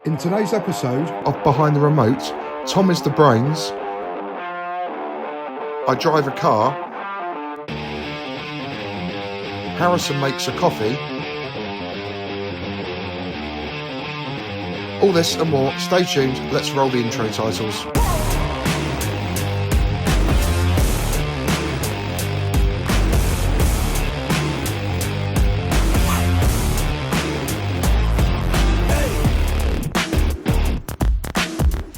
In today's episode of Behind the Remote, Tom is the brains, I drive a car, Harrison makes a coffee. All this and more, stay tuned, let's roll the intro titles.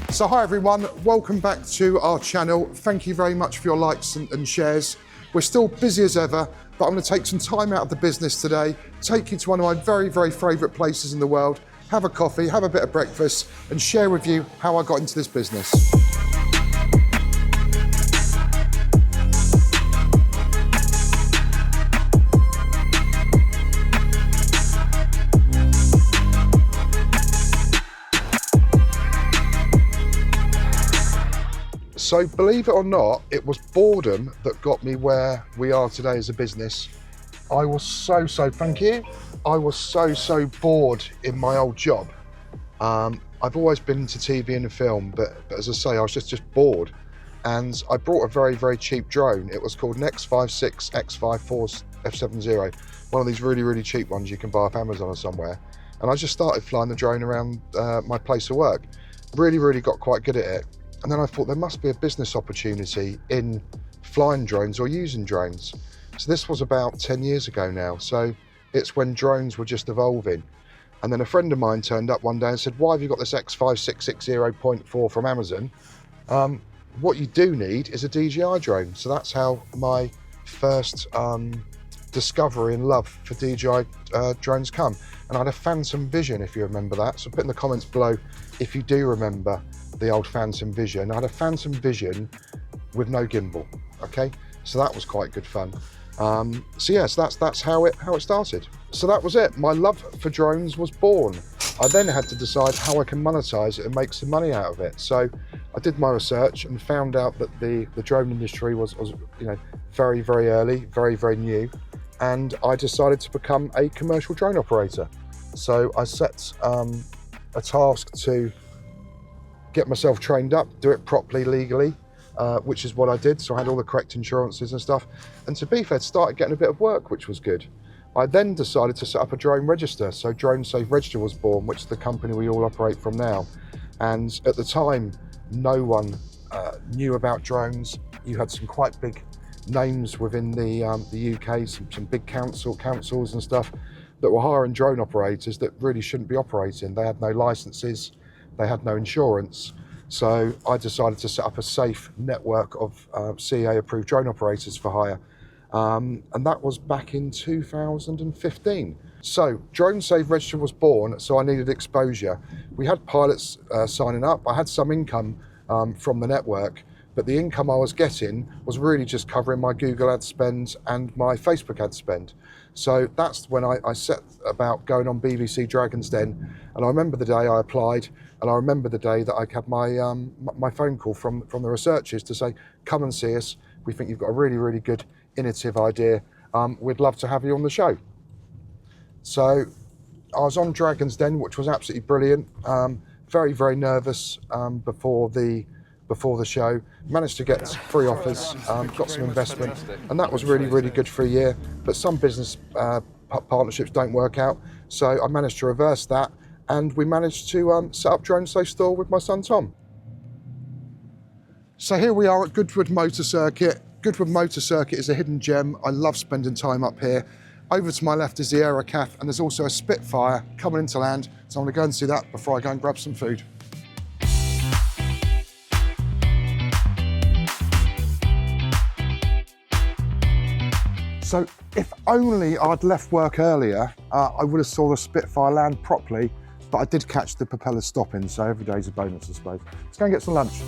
So hi everyone, welcome back to our channel. Thank you very much for your likes and shares. We're still busy as ever, but I'm going to take some time out of the business today, take you to one of my very, very favourite places in the world, have a coffee, have a bit of breakfast, and share with you how I got into this business. So believe it or not, it was boredom that got me where we are today as a business. I was thank you. I was so bored in my old job. I've always been into TV and film, but as I say, I was just bored. And I brought a very, very cheap drone. It was called an X56 X54 F70. One of these really, really cheap ones you can buy off Amazon or somewhere. And I just started flying the drone around my place of work. Really got quite good at it. And then I thought there must be a business opportunity in flying drones or using drones. So this was about 10 years ago now. So it's when drones were just evolving. And then a friend of mine turned up one day and said, why have you got this X5660.4 from Amazon? What you do need is a DJI drone. So that's how my first discovery and love for DJI drones come. And I had a Phantom Vision, if you remember that. So put in the comments below if you do remember the old Phantom Vision. I had a Phantom Vision with no gimbal, okay? So that was quite good fun. So yes, that's how it started. So that was it. My love for drones was born. I then had to decide how I can monetize it and make some money out of it. So I did my research and found out that the drone industry was very early, very new. And I decided to become a commercial drone operator. So I set a task to get myself trained up, do it properly, legally, which is what I did. So I had all the correct insurances and stuff. And to be fair, started getting a bit of work, which was good. I then decided to set up a drone register. So Drone Safe Register was born, which is the company we all operate from now. And at the time, no one knew about drones. You had some quite big names within the UK, some big councils and stuff that were hiring drone operators that really shouldn't be operating. They had no licenses, they had no insurance. So I decided to set up a safe network of CA approved drone operators for hire. And that was back in 2015. So Drone Safe Register was born, so I needed exposure. We had pilots signing up. I had some income from the network, but the income I was getting was really just covering my Google ad spend and my Facebook ad spend. So that's when I set about going on BBC Dragon's Den. And I remember the day I applied, and I remember the day that I had my phone call from the researchers to say, come and see us. We think you've got a really good, innovative idea. We'd love to have you on the show. So I was on Dragon's Den, which was absolutely brilliant. Very nervous before the show. Managed to get 3 offers, got some investment, and that was really good for a year. But some business partnerships don't work out, so I managed to reverse that, and we managed to set up Drone Safe Store with my son Tom. So here we are at Goodwood Motor Circuit. Goodwood Motor Circuit is a hidden gem. I love spending time up here. Over to my left is the Aerocath, and there's also a Spitfire coming into land, so I'm going to go and see that before I go and grab some food. So if only I'd left work earlier, I would have saw the Spitfire land properly, but I did catch the propeller stopping, so every day's a bonus, I suppose. Let's go and get some lunch.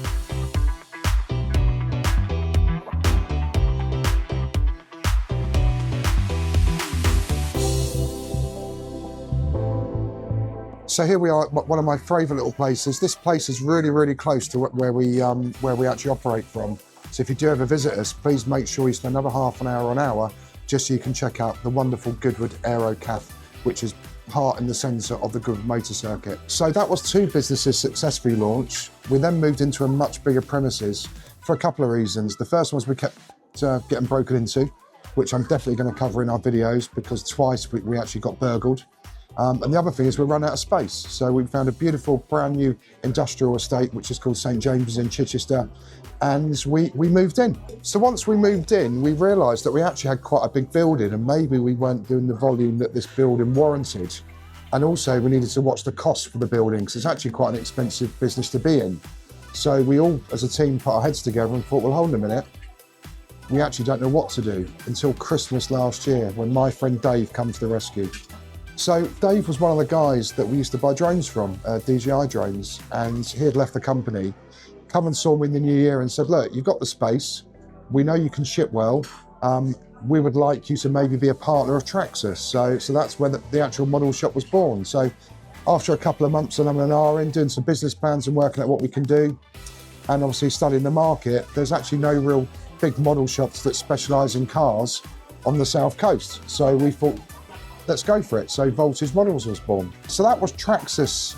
So here we are at one of my favourite little places. This place is really close to where we actually operate from. So if you do ever visit us, please make sure you spend another half an hour or an hour just so you can check out the wonderful Goodwood Aerocath, which is heart in the centre of the good motor circuit. So that was 2 businesses successfully launched. We then moved into a much bigger premises for a couple of reasons. The first one was we kept getting broken into, which I'm definitely going to cover in our videos because twice we actually got burgled. And the other thing is we run out of space. So we found a beautiful brand new industrial estate, which is called St James's in Chichester, and we moved in. So once we moved in, we realised that we actually had quite a big building and maybe we weren't doing the volume that this building warranted. And also we needed to watch the cost for the building because it's actually quite an expensive business to be in. So we all, as a team, put our heads together and thought, well, hold a minute. We actually don't know what to do until Christmas last year when my friend Dave comes to the rescue. So Dave was one of the guys that we used to buy drones from, DJI drones, and he had left the company, come and saw me in the new year and said, look, you've got the space, we know you can ship well, we would like you to maybe be a partner of Traxxas. So that's where the actual model shop was born. So after a couple of months and I'm an R in doing some business plans and working out what we can do, and obviously studying the market, there's actually no real big model shops that specialise in cars on the South Coast. So we thought, let's go for it. So Voltage Models was born. So that was Traxxas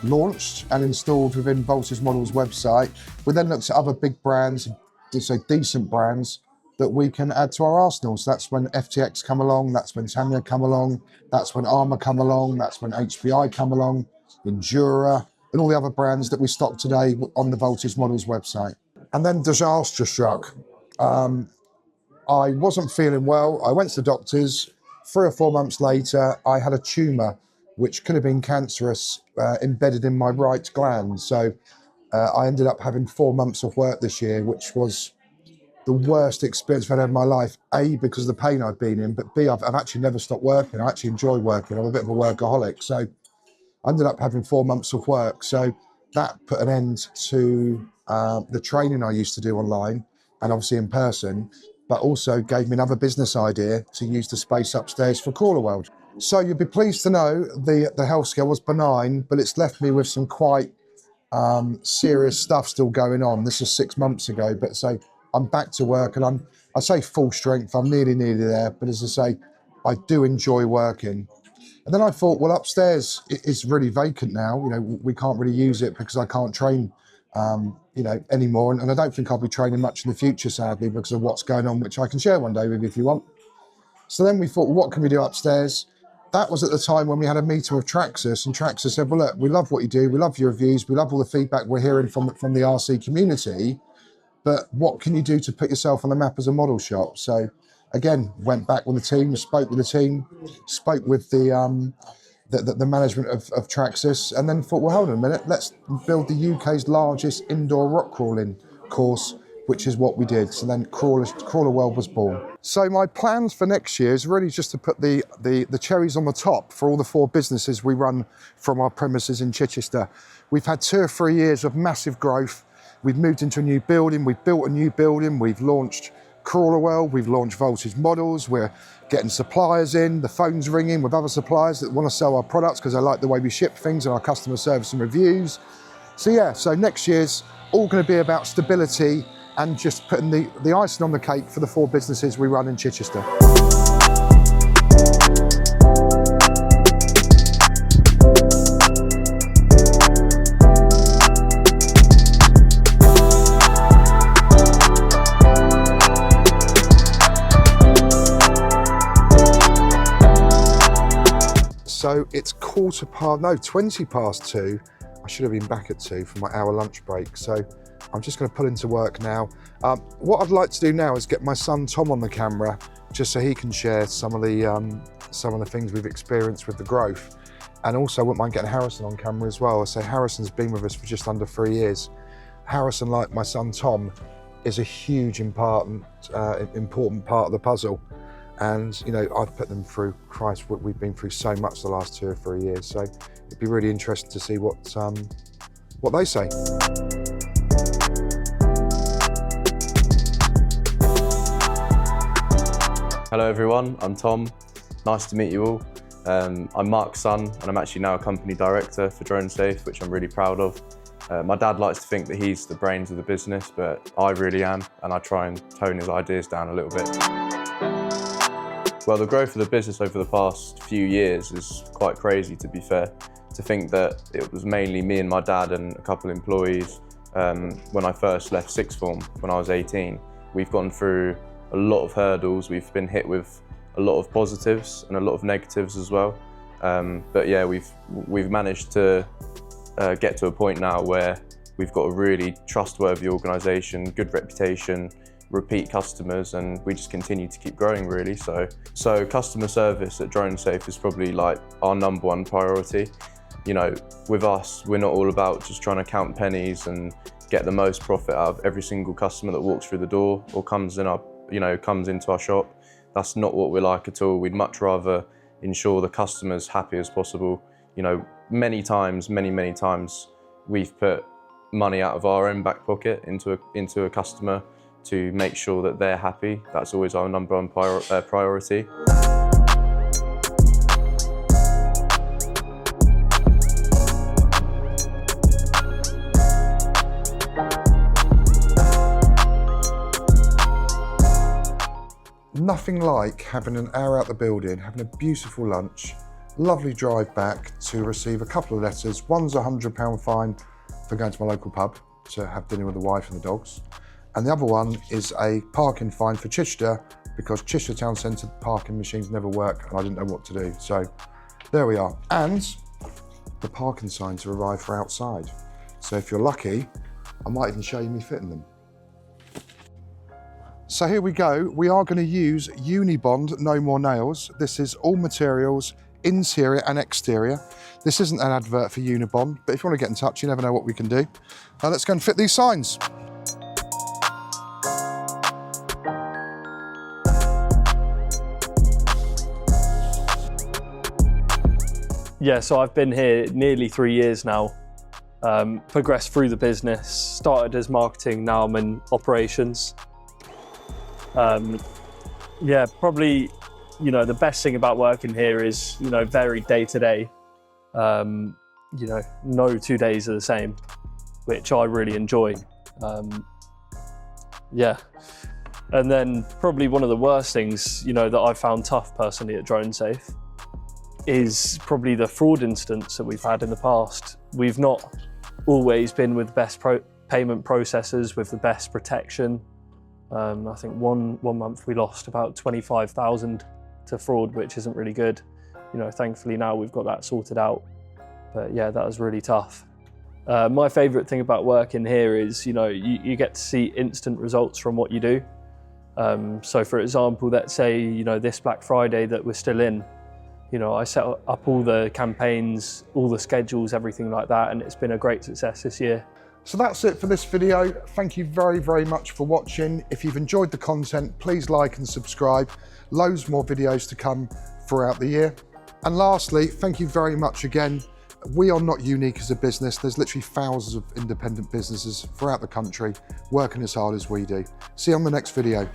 launched and installed within Voltage Models website. We then looked at other big brands, so decent brands that we can add to our arsenal. So that's when FTX come along, that's when Tamiya come along, that's when Armour come along, that's when HPI come along, Endura, and all the other brands that we stock today on the Voltage Models website. And then disaster struck. I wasn't feeling well. I went to the doctors. 3 or 4 months later, I had a tumour, which could have been cancerous, embedded in my right gland. So I ended up having 4 months of work this year, which was the worst experience I've had in my life. A, because of the pain I've been in, but B, I've actually never stopped working. I actually enjoy working. I'm a bit of a workaholic. So I ended up having 4 months of work. So that put an end to the training I used to do online and obviously in person, but also gave me another business idea to use the space upstairs for Crawler World. So you'd be pleased to know the health scare was benign, but it's left me with some quite serious stuff still going on. This is 6 months ago, but so I'm back to work and I say full strength, I'm nearly there, but as I say, I do enjoy working. And then I thought, well, upstairs it's really vacant now. You know, we can't really use it because I can't train anymore. And I don't think I'll be training much in the future, sadly, because of what's going on, which I can share one day with you if you want. So then we thought, well, what can we do upstairs? That was at the time when we had a meeting with Traxxas, and Traxxas said, well, look, we love what you do. We love your reviews. We love all the feedback we're hearing from the RC community. But what can you do to put yourself on the map as a model shop? So again, went back with the team, spoke with the team, spoke with the management of Traxxas, and then thought, well, hold on a minute, let's build the UK's largest indoor rock crawling course, which is what we did. So then Crawler World was born. So my plans for next year is really just to put the cherries on the top for all the 4 businesses we run from our premises in Chichester. We've had 2 or 3 years of massive growth. We've moved into a new building, we've built a new building, we've launched Crawler World, we've launched Voltage Models, we're getting suppliers in, the phone's ringing with other suppliers that want to sell our products because they like the way we ship things and our customer service and reviews. So yeah, so next year's all going to be about stability and just putting the icing on the cake for the 4 businesses we run in Chichester. So it's 20 past 2. I should have been back at 2 for my hour lunch break. So I'm just going to pull into work now. What I'd like to do now is get my son Tom on the camera, just so he can share some of the things we've experienced with the growth. And also, I wouldn't mind getting Harrison on camera as well. So Harrison's been with us for just under 3 years. Harrison, like my son Tom, is a huge important part of the puzzle. And, you know, I've put them through, Christ, we've been through so much the last 2 or 3 years. So it'd be really interesting to see what they say. Hello everyone, I'm Tom. Nice to meet you all. I'm Mark's son, and I'm actually now a company director for Drone Safe, which I'm really proud of. My dad likes to think that he's the brains of the business, but I really am, and I try and tone his ideas down a little bit. Well, the growth of the business over the past few years is quite crazy, to be fair. To think that it was mainly me and my dad and a couple of employees when I first left sixth form when I was 18. We've gone through a lot of hurdles. We've been hit with a lot of positives and a lot of negatives as well. But yeah, we've managed to get to a point now where we've got a really trustworthy organisation, good reputation, repeat customers, and we just continue to keep growing really. So customer service at DroneSafe is probably like our #1 priority. You know, with us, we're not all about just trying to count pennies and get the most profit out of every single customer that walks through the door or comes into our shop. That's not what we're like at all. We'd much rather ensure the customer's happy as possible. You know, many times, we've put money out of our own back pocket into a customer to make sure that they're happy. That's always our #1 priority. Nothing like having an hour out the building, having a beautiful lunch, lovely drive back to receive a couple of letters. One's a £100 fine for going to my local pub to have dinner with the wife and the dogs. And the other one is a parking fine for Chichester because Chichester Town Centre parking machines never work and I didn't know what to do. So there we are. And the parking signs have arrived for outside. So if you're lucky, I might even show you me fitting them. So here we go. We are going to use Unibond No More Nails. This is all materials, interior and exterior. This isn't an advert for Unibond, but if you want to get in touch, you never know what we can do. Now let's go and fit these signs. Yeah, so I've been here nearly 3 years now. Progressed through the business, started as marketing, now I'm in operations. Yeah, probably, you know, the best thing about working here is, you know, very day to day. You know, no 2 days are the same, which I really enjoy. Yeah. And then probably one of the worst things, you know, that I found tough personally at DroneSafe is probably the fraud incidents that we've had in the past. We've not always been with the best payment processors, with the best protection. I think one month we lost about 25,000 to fraud, which isn't really good. You know, thankfully now we've got that sorted out. But yeah, that was really tough. My favourite thing about working here is, you know, you get to see instant results from what you do. So for example, let's say, you know, this Black Friday that we're still in, you know, I set up all the campaigns, all the schedules, everything like that, and it's been a great success this year. So that's it for this video. Thank you very, very much for watching. If you've enjoyed the content, please like and subscribe. Loads more videos to come throughout the year. And lastly, thank you very much again. We are not unique as a business. There's literally thousands of independent businesses throughout the country working as hard as we do. See you on the next video.